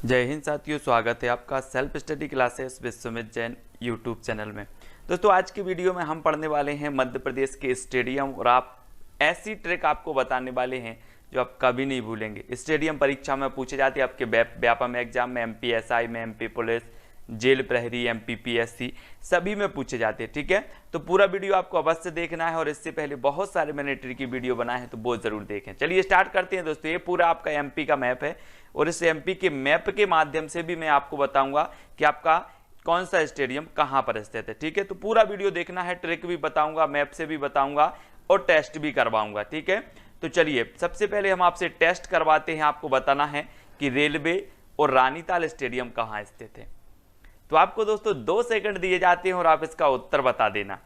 जय हिंद साथियों, स्वागत है आपका self study classes Vishwamit Jain YouTube channel में। दोस्तों आज की वीडियो में हम पढ़ने वाले हैं मध्य प्रदेश के स्टेडियम और आप ऐसी ट्रिक आपको बताने वाले हैं जो आप कभी नहीं भूलेंगे। स्टेडियम परीक्षा में पूछे जाते हैं, आपके व्यापम एग्जाम में, MPSI में, MP पुलिस, जेल प्रहरी, MPPSC सभी में पूछे जाते हैं। ठीक है, तो पूरा वीडियो आपको अवश्य देखना है और इससे पहले बहुत सारे मैंने ट्रिक की वीडियो बनाए हैं तो वो जरूर देखें। चलिए स्टार्ट करते हैं दोस्तों। ये पूरा आपका MP का मैप है और इस MP के मैप के माध्यम से भी मैं आपको बताऊंगा कि आपका कौन सा स्टेडियम कहां पर स्थित है। ठीक है, तो पूरा वीडियो देखना है, ट्रिक भी बताऊंगा, मैप से भी बताऊंगा और टेस्ट भी करवाऊंगा। ठीक है, तो चलिए सबसे पहले हम आपसे टेस्ट करवाते हैं। आपको बताना है कि रेलवे और रानीताल स्टेडियम कहां स्थित है। तो आपको दोस्तों 2 सेकंड दिए जाते हैं और आप इसका उत्तर बता देना।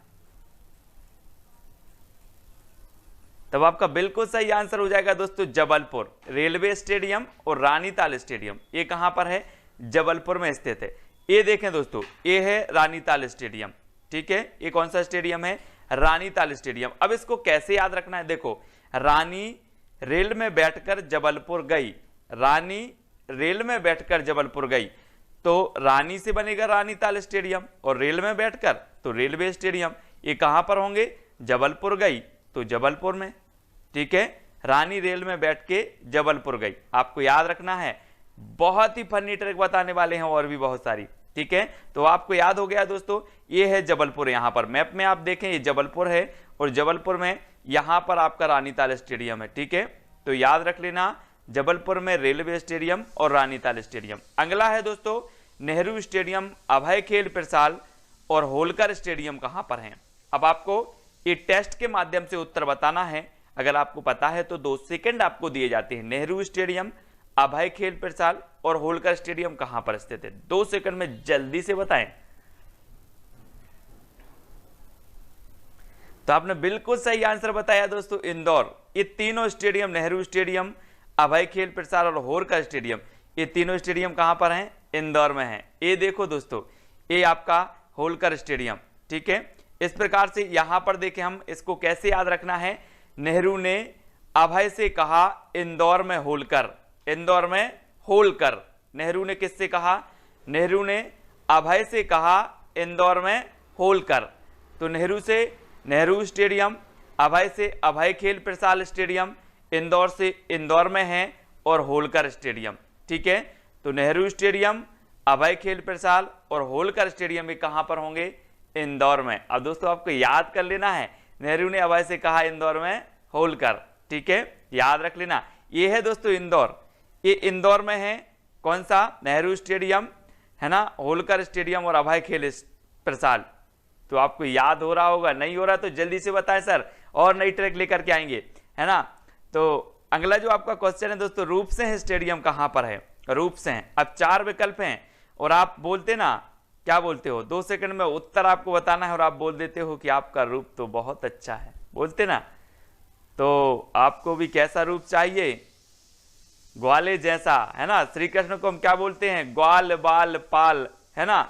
तब आपका बिल्कुल सही आंसर हो जाएगा दोस्तों जबलपुर। रेलवे स्टेडियम और रानीताल स्टेडियम ये कहां पर है? जबलपुर में स्थित है। ये देखें दोस्तों, ये है रानीताल स्टेडियम। ठीक है, ये कौन सा स्टेडियम है? रानीताल स्टेडियम। अब इसको कैसे याद रखना है? देखो, रानी रेल में बैठकर जबलपुर गई, रानी रेल में बैठकर जबलपुर गई तो रानी से बनेगा रानीताल स्टेडियम और रेल में बैठकर तो रेलवे स्टेडियम। ये कहां पर होंगे? जबलपुर गई तो जबलपुर में। ठीक है, रानी रेल में बैठ के जबलपुर गई, आपको याद रखना है। बहुत ही फनी ट्रिक बताने वाले हैं और भी बहुत सारी। ठीक है, तो आपको याद हो गया दोस्तों, ये है जबलपुर। यहां पर मैप में आप देखें ये जबलपुर है और जबलपुर में यहां पर आपका रानीताल स्टेडियम है। ठीक है, तो याद रख लेना, जबलपुर में रेलवे स्टेडियम और रानीताल स्टेडियम। अगला है दोस्तों नेहरू स्टेडियम, अभय खेल प्रसाल और होलकर स्टेडियम कहां पर हैं। अब आपको ये टेस्ट के माध्यम से उत्तर बताना है। अगर आपको पता है तो 2 सेकंड आपको दिए जाते हैं। नेहरू स्टेडियम, अभय खेल प्रसाल और होलकर स्टेडियम कहां पर स्थित है? 2 सेकंड में जल्दी से बताएं। तो आपने बिल्कुल सही आंसर बताया दोस्तों, इंदौर। ये तीनों स्टेडियम, नेहरू स्टेडियम, अभय खेल प्रसाल और होलकर स्टेडियम, ये तीनों स्टेडियम कहां पर हैं? इंदौर में है। ये देखो दोस्तों, ये आपका होलकर स्टेडियम। ठीक है, इस प्रकार से यहां पर देखें, हम इसको कैसे याद रखना है। नेहरू ने अभय से कहा इंदौर में होलकर, इंदौर में होलकर। नेहरू ने किससे कहा? नेहरू ने अभय से कहा इंदौर में होलकर। तो नेहरू से नेहरू स्टेडियम, अभय से अभय खेल प्रसाल स्टेडियम, इंदौर से इंदौर में है और होलकर स्टेडियम। ठीक है, तो नेहरू स्टेडियम, अभय खेल प्रसाल और होलकर स्टेडियम ये कहां पर होंगे? इंदौर में। अब दोस्तों आपको याद कर लेना है, नेहरू ने अभय से कहा इंदौर में होलकर। ठीक है, याद रख लेना। ये है दोस्तों इंदौर, ये इंदौर में है। कौन सा? नेहरू स्टेडियम है ना, होलकर स्टेडियम और अभय खेल प्रसाल। तो आपको याद हो रहा होगा, नहीं हो रहा तो जल्दी से बताएं सर, और नई ट्रिक लेकर के आएंगे, है ना। तो अगला जो आपका क्वेश्चन है दोस्तों, रूपसिंह स्टेडियम कहां पर है? रूपसिंह। अब 4 विकल्प हैं और आप बोलते ना, क्या बोलते हो? 2 सेकंड में उत्तर आपको बताना है और आप बोल देते हो कि आपका रूप तो बहुत अच्छा है, बोलते ना। तो आपको भी कैसा रूप चाहिए? ग्वाले जैसा, है ना। श्री कृष्ण को हम क्या बोलते हैं? ग्वाल बाल पाल, है ना।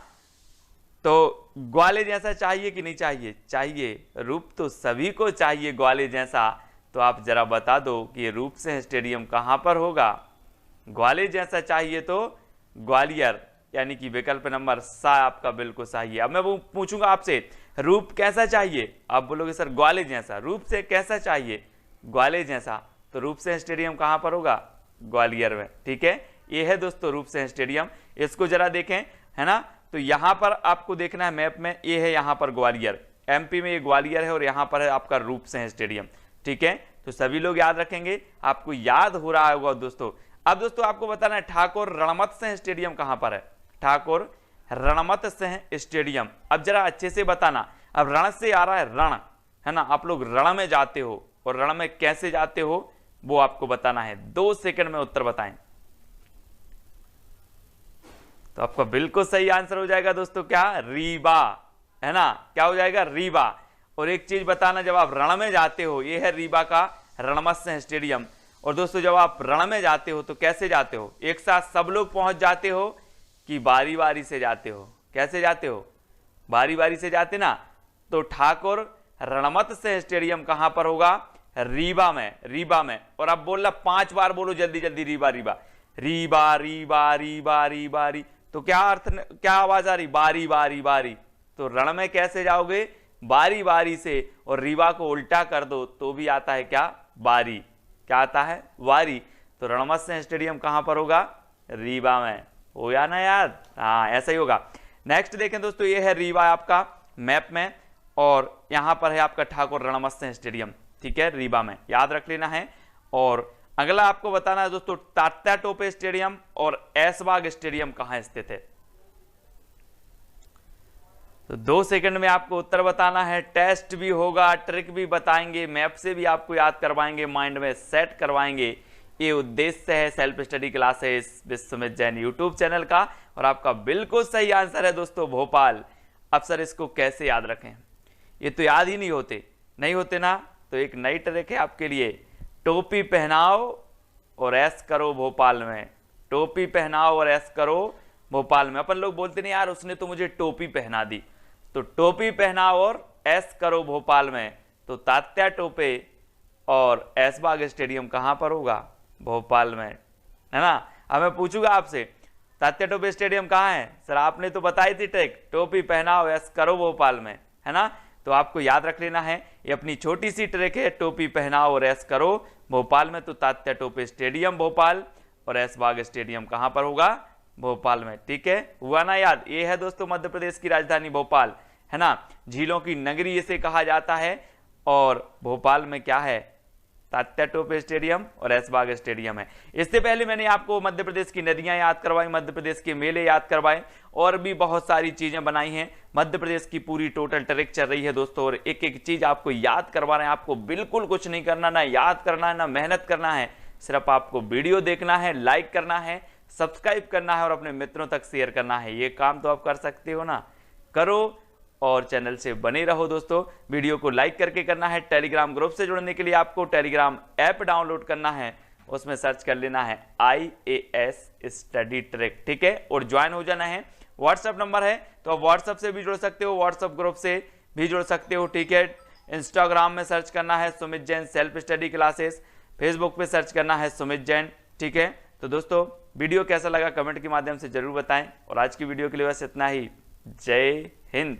तो ग्वाले जैसा चाहिए कि नहीं चाहिए? चाहिए। रूप तो सभी को चाहिए ग्वाले जैसा। तो आप जरा बता दो कि ये रूपसिंह स्टेडियम कहां पर होगा? ग्वाले जैसा चाहिए तो ग्वालियर, यानी कि विकल्प नंबर सा आपका बिल्कुल सही है। अब मैं वो पूछूंगा आपसे, रूप कैसा चाहिए? आप बोलोगे सर ग्वाले जैसा। रूप से कैसा चाहिए? ग्वाले जैसा। तो रूपसिंह स्टेडियम कहां पर होगा? ग्वालियर में। ठीक है, ये है दोस्तों रूपसिंह स्टेडियम। इसको जरा देखें, है ना। तो यहां पर आपको देखना है मैप में, ये है यहां पर ग्वालियर, MP में ये ग्वालियर है और यहां पर है आपका रूपसिंह स्टेडियम। ठीक है, तो सभी लोग याद रखेंगे, आपको याद हो रहा होगा दोस्तों। अब दोस्तों आपको बताना है ठाकुर रणमत सिंह स्टेडियम कहां पर है? ठाकुर रणमत सिंह स्टेडियम। अब जरा अच्छे से बताना, अब रण से आ रहा है रण, है ना। आप लोग रण में जाते हो और रण में कैसे जाते हो वो आपको बताना है। 2 सेकंड में उत्तर बताएं। तो आपका बिल्कुल सही आंसर हो जाएगा दोस्तों, क्या? रीवा, है ना। क्या हो जाएगा? रीवा। और एक चीज बताना, जब आप रण में जाते हो, ये है रीवा का रणमत सिंह स्टेडियम। और दोस्तों जब आप रण में जाते हो तो कैसे जाते हो? एक साथ सब लोग पहुंच जाते हो कि बारी बारी से जाते हो? कैसे जाते हो? बारी बारी से जाते ना। तो ठाकुर रणमत सिंह स्टेडियम कहां पर होगा? रीवा में। रीवा में। और अब बोलना 5 बार बोलो जल्दी जल्दी, रीवा रीवा। रीबा रीबा रीबा रीबा री, तो क्या अर्थ, क्या आवाज आ रही, बारी बारी बारी। तो रण में कैसे जाओगे, बारी बारी से, और रीबा को उल्टा कर दो तो भी आता है क्या, बारी। क्या आता है, वारी। तो रणमत्स्य स्टेडियम कहां पर होगा, रीवा में। हो या ना याद, हाँ ऐसा ही होगा। नेक्स्ट देखें दोस्तों, ये है रीवा आपका मैप में, और यहां पर है आपका ठाकुर रणमत्स्य स्टेडियम, ठीक है, रीवा में, याद रख लेना है। और अगला आपको बताना है दोस्तों, तात्या टोपे स्टेडियम और ऐशबाग स्टेडियम कहां स्थित है। तो 2 सेकंड में आपको उत्तर बताना है। टेस्ट भी होगा, ट्रिक भी बताएंगे, मैप से भी आपको याद करवाएंगे, माइंड में सेट करवाएंगे। ये उद्देश्य है self study classes with Sumit Jain YouTube channel का। और आपका बिल्कुल सही आंसर है दोस्तों, भोपाल। अब सर इसको कैसे याद रखें, ये तो याद ही नहीं होते ना, तो एक नई ट्रिक है आपके लिए। टोपी पहनाओ और ऐश करो भोपाल में, टोपी पहनाओ और ऐश करो भोपाल में। अपन लोग बोलते नहीं यार उसने तो मुझे टोपी पहना दी, तो टोपी पहनाओ और ऐश करो भोपाल में। तो तात्या टोपे और ऐशबाग स्टेडियम कहां पर होगा, भोपाल में, है ना। अब मैं पूछूंगा आपसे, तात्या टोपे स्टेडियम कहां है, सर आपने तो बताई थी ट्रिक, टोपी पहनाओ ऐश करो भोपाल में, है ना। तो आपको याद रख लेना है, ये अपनी छोटी सी ट्रिक है, टोपी पहनाओ और ऐश करो भोपाल में। तो तात्या टोपे स्टेडियम भोपाल और ऐशबाग स्टेडियम कहां पर होगा, भोपाल में, ठीक है, हुआ ना याद। ये है दोस्तों मध्य प्रदेश की राजधानी भोपाल, है ना, झीलों की नगरी इसे कहा जाता है। और भोपाल में क्या है, तात्या टोपे स्टेडियम और ऐशबाग स्टेडियम है। इससे पहले मैंने आपको मध्य प्रदेश की नदियां याद करवाई, मध्य प्रदेश के मेले याद करवाए, और भी बहुत सारी चीजें बनाई हैं। मध्य प्रदेश की पूरी टोटल ट्रिक चल रही है दोस्तों, और एक एक चीज आपको याद करवा रहे हैं। आपको बिल्कुल कुछ नहीं करना, ना याद करना है, ना मेहनत करना है, सिर्फ आपको वीडियो देखना है, लाइक करना है, सब्सक्राइब करना है और अपने मित्रों तक शेयर करना है। ये काम तो आप कर सकते हो ना, करो और चैनल से बने रहो दोस्तों। वीडियो को लाइक करके करना है। टेलीग्राम ग्रुप से जुड़ने के लिए आपको टेलीग्राम ऐप डाउनलोड करना है, उसमें सर्च कर लेना है IAS स्टडी ट्रिक, ठीक है, और ज्वाइन हो जाना है। व्हाट्सएप नंबर है तो आप व्हाट्सएप से भी जुड़ सकते हो, व्हाट्सएप ग्रुप से भी जुड़ सकते हो, ठीक है। इंस्टाग्राम में सर्च करना है Sumit Jain self study classes, Facebook पे सर्च करना है सुमित जैन, ठीक है। तो दोस्तों वीडियो कैसा लगा कमेंट के माध्यम से जरूर बताएं, और आज की वीडियो के लिए बस इतना ही। जय हिंद।